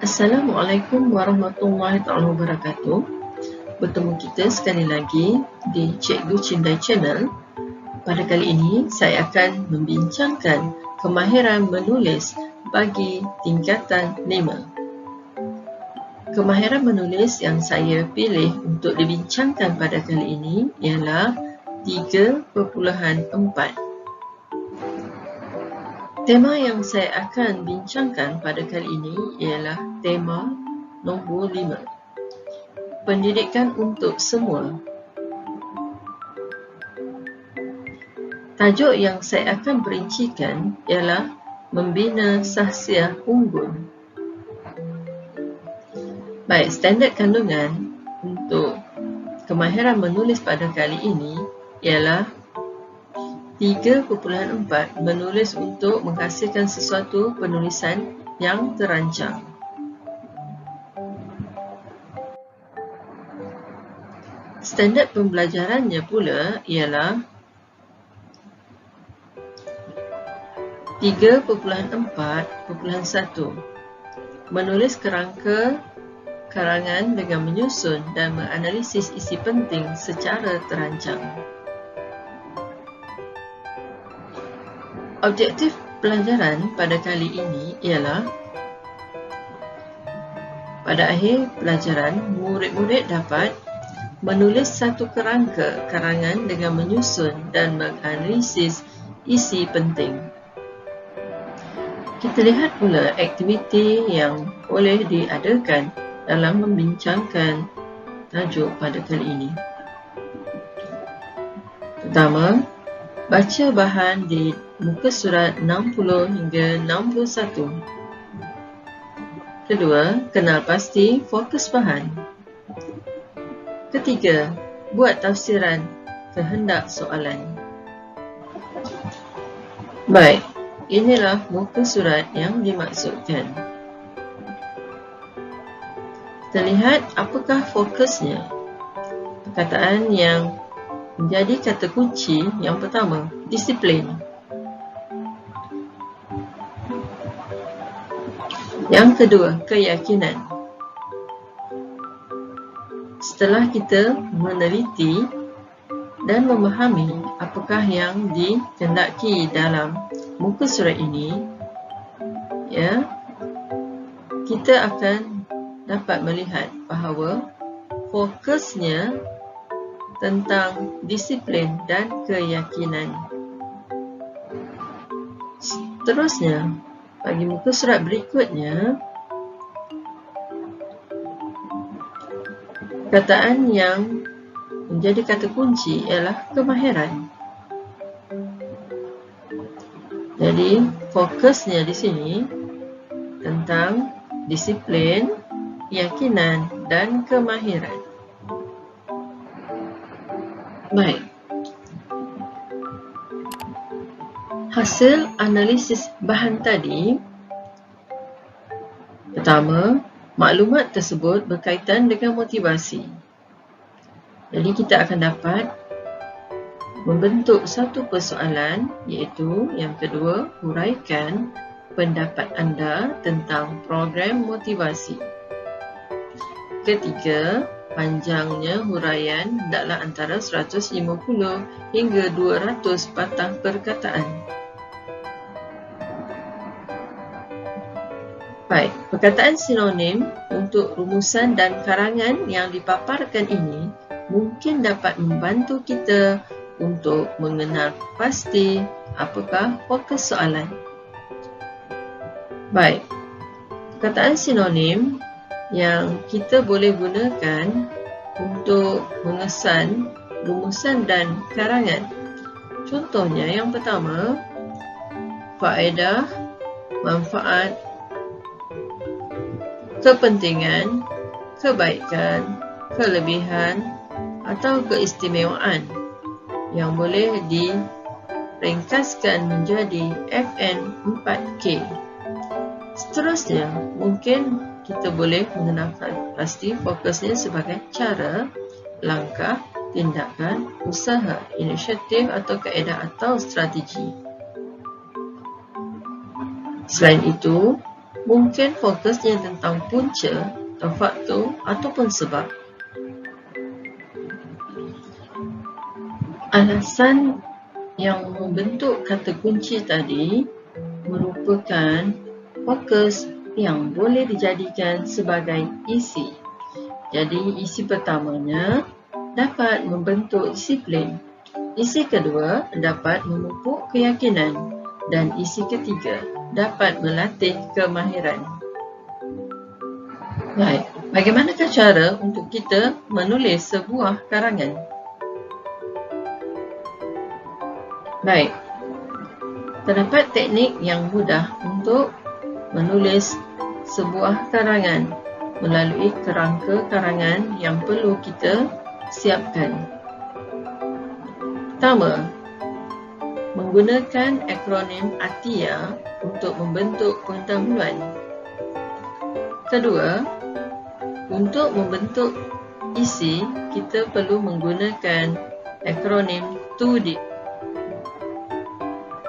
Assalamualaikum warahmatullahi wabarakatuh. Bertemu kita sekali lagi di Cikgu Cindai Channel. Pada kali ini saya akan membincangkan kemahiran menulis bagi tingkatan 5. Kemahiran menulis yang saya pilih untuk dibincangkan pada kali ini ialah 3.4. Tema yang saya akan bincangkan pada kali ini ialah tema nombor 5. Pendidikan untuk semua. Tajuk yang saya akan perincikan ialah membina sahsiah unggul. Baik, standard kandungan untuk kemahiran menulis pada kali ini ialah 3.4. Menulis untuk menghasilkan sesuatu penulisan yang terancang. Standard pembelajarannya pula ialah 3.4.1. Menulis kerangka karangan dengan menyusun dan menganalisis isi penting secara terancang. Objektif pelajaran pada kali ini ialah pada akhir pelajaran, murid-murid dapat menulis satu kerangka karangan dengan menyusun dan menganalisis isi penting. Kita lihat pula aktiviti yang boleh diadakan dalam membincangkan tajuk pada kali ini. Pertama, baca bahan di muka surat 60 hingga 61. Kedua, kenal pasti fokus bahan. Ketiga, buat tafsiran kehendak soalan. Baik, inilah muka surat yang dimaksudkan. Kita lihat apakah fokusnya. Perkataan yang menjadi kata kunci yang pertama, disiplin. Yang kedua, keyakinan. Setelah kita meneliti dan memahami apakah yang dikehendaki dalam muka surat ini, kita akan dapat melihat bahawa fokusnya tentang disiplin dan keyakinan. Seterusnya, bagi muka surat berikutnya, perkataan yang menjadi kata kunci ialah kemahiran. Jadi, fokusnya di sini tentang disiplin, keyakinan, dan kemahiran. Baik. Hasil analisis bahan tadi. Pertama, maklumat tersebut berkaitan dengan motivasi. Jadi kita akan dapat membentuk satu persoalan, iaitu yang kedua, huraikan pendapat anda tentang program motivasi. Ketiga, panjangnya huraian hendaklah antara 150 hingga 200 patah perkataan. Baik, perkataan sinonim untuk rumusan dan karangan yang dipaparkan ini mungkin dapat membantu kita untuk mengenal pasti apakah fokus soalan. Baik, perkataan sinonim yang kita boleh gunakan untuk mengesan rumusan dan karangan. Contohnya yang pertama, faedah, manfaat, kepentingan, kebaikan, kelebihan atau keistimewaan yang boleh diringkaskan menjadi FN4K. Seterusnya, mungkin kita boleh mengenalkan pasti fokusnya sebagai cara, langkah, tindakan, usaha, inisiatif atau kaedah atau strategi. Selain itu, Mungkin fokusnya tentang punca atau faktor ataupun sebab. Alasan yang membentuk kata kunci tadi merupakan fokus yang boleh dijadikan sebagai isi. Jadi, isi pertamanya dapat membentuk disiplin. Isi kedua dapat memupuk keyakinan. Dan isi ketiga dapat melatih kemahiran. Baik, bagaimanakah cara untuk kita menulis sebuah karangan? Baik, terdapat teknik yang mudah untuk menulis sebuah karangan melalui kerangka karangan yang perlu kita siapkan. Pertama, menggunakan akronim ATIA untuk membentuk pendahuluan. Kedua, untuk membentuk isi, kita perlu menggunakan akronim 2D.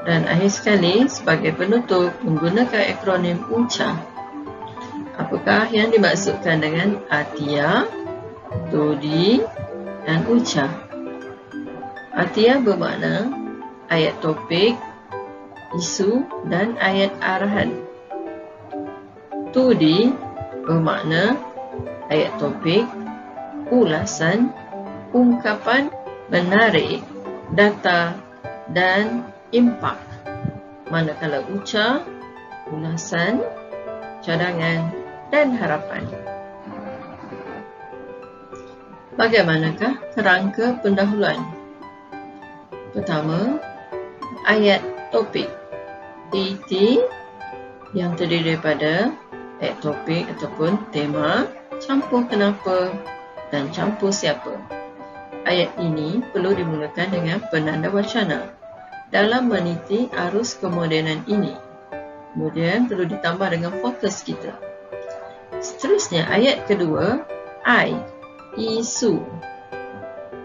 Dan akhir sekali, sebagai penutup, menggunakan akronim UCA. Apakah yang dimaksudkan dengan ATIA, 2D, dan UCA? ATIA bermakna ayat topik, isu, dan ayat arahan. 2D bermakna ayat topik, ulasan, ungkapan menarik, data, dan impak. Manakala UCA, ulasan, cadangan, dan harapan. Bagaimanakah kerangka pendahuluan? Pertama, ayat topik AT yang terdiri daripada ayat topik ataupun tema, campur kenapa dan campur siapa. Ayat ini perlu dimulakan dengan penanda wacana dalam meniti arus kemodenan ini. Kemudian perlu ditambah dengan fokus kita. Seterusnya, ayat kedua, I, isu.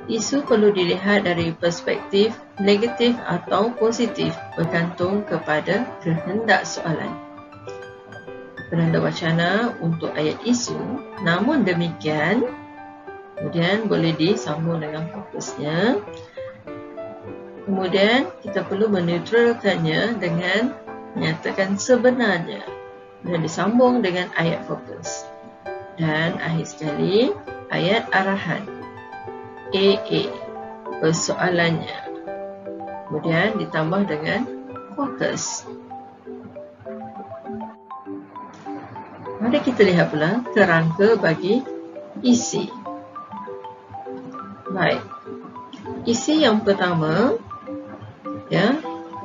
Isu perlu dilihat dari perspektif negatif atau positif bergantung kepada kehendak soalan. Penanda wacana untuk ayat isu, namun demikian, kemudian boleh disambung dengan fokusnya. Kemudian kita perlu menetralkannya dengan menyatakan sebenarnya dan disambung dengan ayat fokus. Dan akhir sekali, ayat arahan AA, persoalannya. Kemudian ditambah dengan fokus. Mari kita lihat pula kerangka bagi isi. Baik, isi yang pertama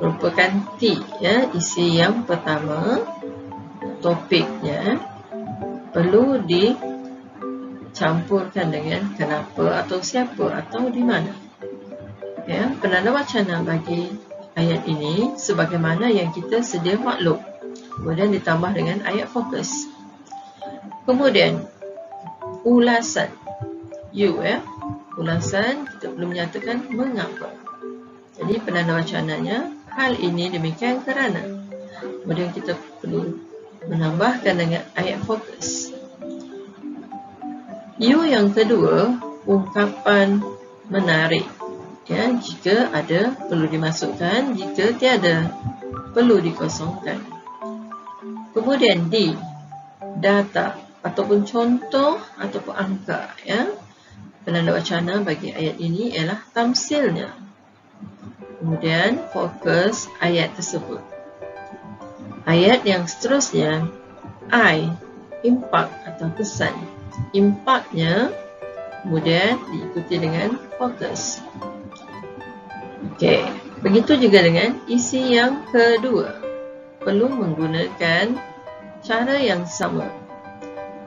merupakan T, isi yang pertama, topiknya perlu dicampurkan dengan kenapa atau siapa atau di mana. Penanda wacana bagi ayat ini sebagaimana yang kita sedia maklum. Kemudian ditambah dengan ayat fokus. Kemudian ulasan U, ulasan kita perlu menyatakan mengapa. Jadi penanda wacananya, hal ini demikian kerana. Kemudian kita perlu menambahkan dengan ayat fokus. U yang kedua, ungkapan menarik. Jika ada, perlu dimasukkan. Jika tiada, perlu dikosongkan. Kemudian D, data ataupun contoh ataupun angka. Penanda wacana bagi ayat ini ialah tamsilnya. Kemudian fokus ayat tersebut. Ayat yang seterusnya, I, impak atau kesan. Impaknya kemudian diikuti dengan fokus. Okey, begitu juga dengan isi yang kedua. Perlu menggunakan cara yang sama.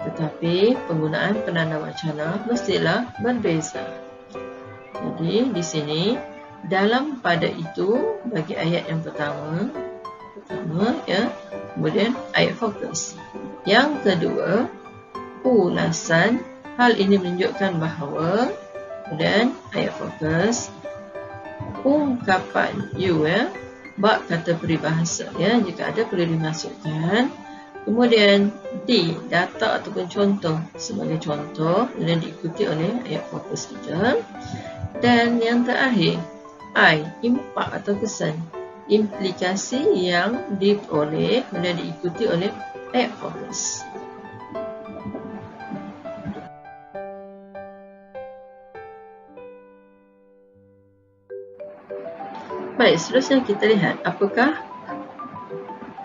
Tetapi penggunaan penanda wacana mestilah berbeza. Jadi di sini dalam pada itu bagi ayat yang pertama kemudian ayat fokus. Yang kedua, ulasan. Hal ini menunjukkan bahawa, kemudian ayat fokus, ungkapan U, bab kata peribahasa, jika ada perlu dimasukkan. Kemudian D, data ataupun contoh. Sebagai contoh, kemudian diikuti oleh ayat fokus kita. Dan yang terakhir, I, impak atau kesan. Implikasi yang diperoleh kemudian diikuti oleh ayat fokus. Baik, seterusnya kita lihat apakah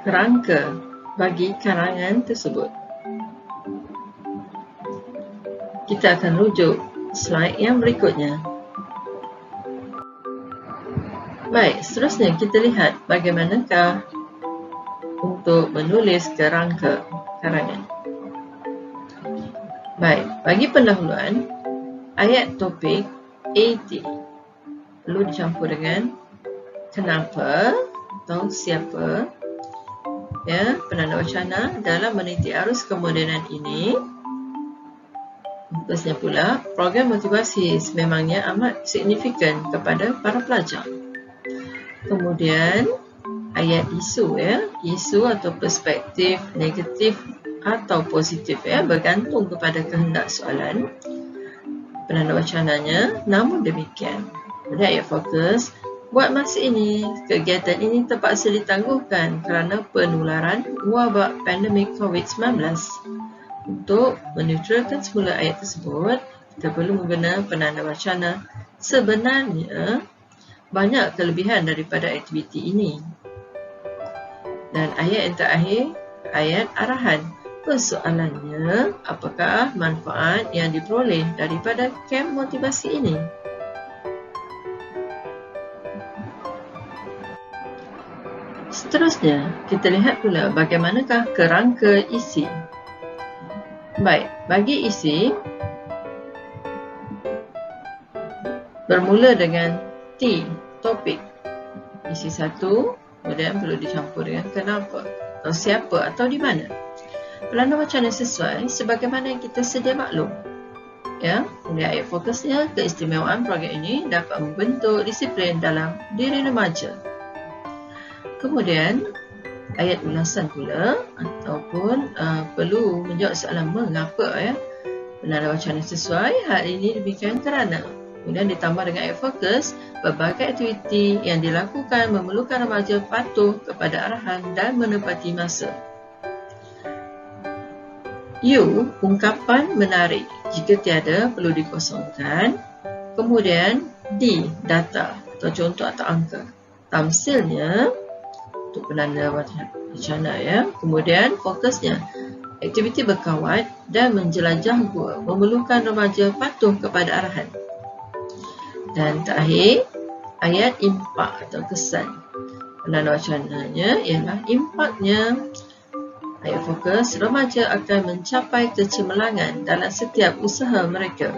kerangka bagi karangan tersebut. Kita akan rujuk slide yang berikutnya. Baik, seterusnya kita lihat bagaimanakah untuk menulis kerangka karangan. Baik, bagi pendahuluan, ayat topik AT perlu dicampur dengan kenapa atau siapa, ya, penanda wacana dalam meniti arus kemodenan ini. Terusnya pula, program motivasi sememangnya amat signifikan kepada para pelajar. Kemudian, ayat isu, ya, isu atau perspektif negatif atau positif, ya, bergantung kepada kehendak soalan penanda wacananya. Namun demikian, pada ayat fokus, buat masa ini, kegiatan ini terpaksa ditangguhkan kerana penularan wabak pandemik COVID-19. Untuk menetralkan semula ayat tersebut, kita perlu menggunakan penanda wacana. Sebenarnya, banyak kelebihan daripada aktiviti ini. Dan ayat yang terakhir, ayat arahan. Persoalannya, apakah manfaat yang diperoleh daripada kem motivasi ini? Seterusnya, kita lihat pula bagaimanakah kerangka isi. Baik, bagi isi, bermula dengan T, topik. Isi satu, kemudian perlu dicampur dengan kenapa, atau siapa, atau di mana. Penanda wacana sesuai sebagaimana yang kita sedia maklum. Ya, kemudian ayat fokusnya, keistimewaan program ini dapat membentuk disiplin dalam diri remaja. Kemudian, ayat ulasan pula ataupun perlu menjawab soalan mengapa, ya. Penanda wacana sesuai, hal ini demikian kerana. Kemudian ditambah dengan ayat fokus, berbagai aktiviti yang dilakukan memerlukan remaja patuh kepada arahan dan menepati masa. U, ungkapan menarik. Jika tiada, perlu dikosongkan. Kemudian D, data atau contoh atau angka. Tamsilnya untuk penanda wacana, ya. Kemudian fokusnya, aktiviti berkawat dan menjelajah gua memerlukan remaja patuh kepada arahan. Dan terakhir, ayat impak atau kesan. Penanda wacananya ialah impaknya. Ayat fokus, remaja akan mencapai kecemerlangan dalam setiap usaha mereka.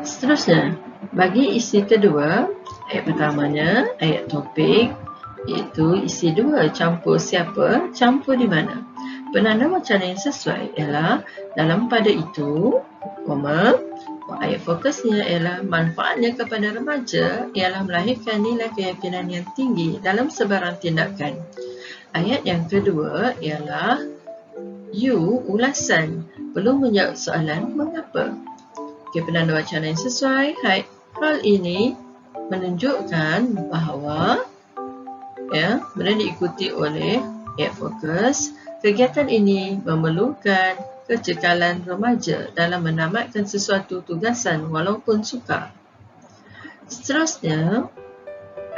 Seterusnya, bagi isi kedua, ayat pertamanya, ayat topik, iaitu isi dua, campur siapa, campur di mana. Penanda wacana yang sesuai ialah dalam pada itu, ayat fokusnya ialah manfaatnya kepada remaja ialah melahirkan nilai keyakinan yang tinggi dalam sebarang tindakan. Ayat yang kedua ialah U, ulasan, perlu menjawab soalan mengapa. Penanda wacana yang sesuai, hal ini menunjukkan bahawa, ya, kemudian diikuti oleh ayat fokus, kegiatan ini memerlukan kecekalan remaja dalam menamatkan sesuatu tugasan walaupun sukar. Seterusnya,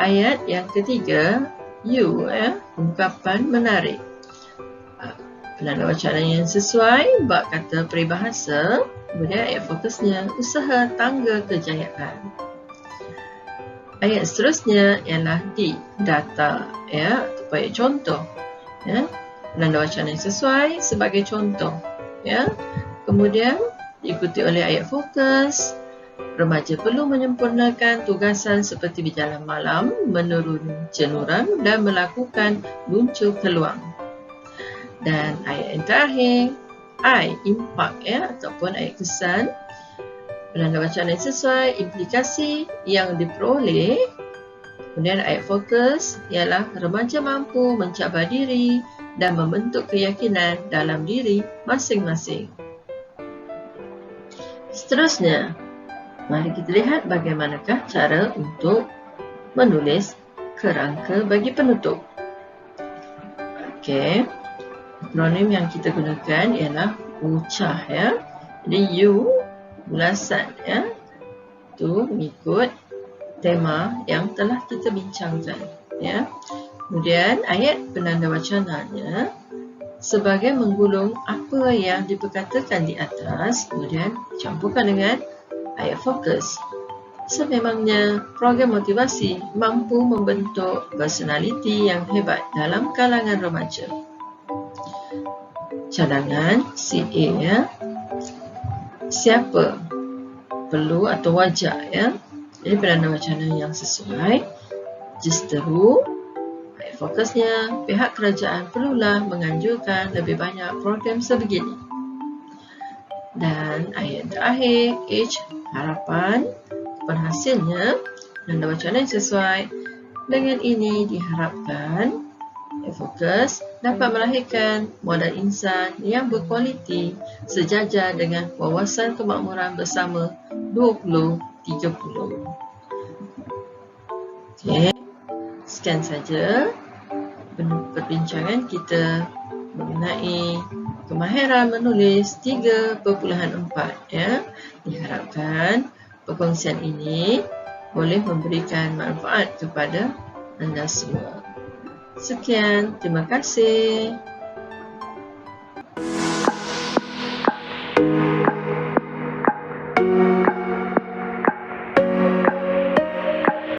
ayat yang ketiga, U, ya, ungkapan menarik. Penanda wacana yang sesuai, bab kata peribahasa, kemudian ayat fokusnya, usaha tangga kejayaan. Ayat seterusnya ialah D, data, ya, atau ayat contoh, ya. Penanda wacana yang sesuai sebagai contoh, ya. Kemudian diikuti oleh ayat fokus, remaja perlu menyempurnakan tugasan seperti berjalan malam, menurun jenuram dan melakukan luncur keluang. Dan ayat yang terakhir, I, impak, ya, ataupun ayat kesan. Penanda wacana yang sesuai, implikasi yang diperoleh Kemudian ayat fokus ialah remaja mampu mencabar diri dan membentuk keyakinan dalam diri masing-masing. Seterusnya, mari kita lihat bagaimanakah cara untuk menulis kerangka bagi penutup. Okey, akronim yang kita gunakan ialah UCAH ya. Jadi U bulasan ya. Itu mengikut tema yang telah kita bincangkan ya. Kemudian ayat penanda wacananya sebagai menggulung apa yang diperkatakan di atas, kemudian campurkan dengan ayat fokus. Sememangnya program motivasi mampu membentuk personaliti yang hebat dalam kalangan remaja. Cadangan CA ya. Siapa perlu atau wajar ya. Jadi penanda wacana yang sesuai. Justeru ayat fokusnya, pihak kerajaan perlulah menganjurkan lebih banyak program sebegini. Dan ayat terakhir, H, harapan penghasilnya penanda wacana yang sesuai. Dengan ini diharapkan fokus dapat melahirkan modal insan yang berkualiti sejajar dengan wawasan kemakmuran bersama 2030. Okey, sekian saja perbincangan kita mengenai kemahiran menulis 3.4 ya. Diharapkan perkongsian ini boleh memberikan manfaat kepada anda semua. Sekian, terima kasih.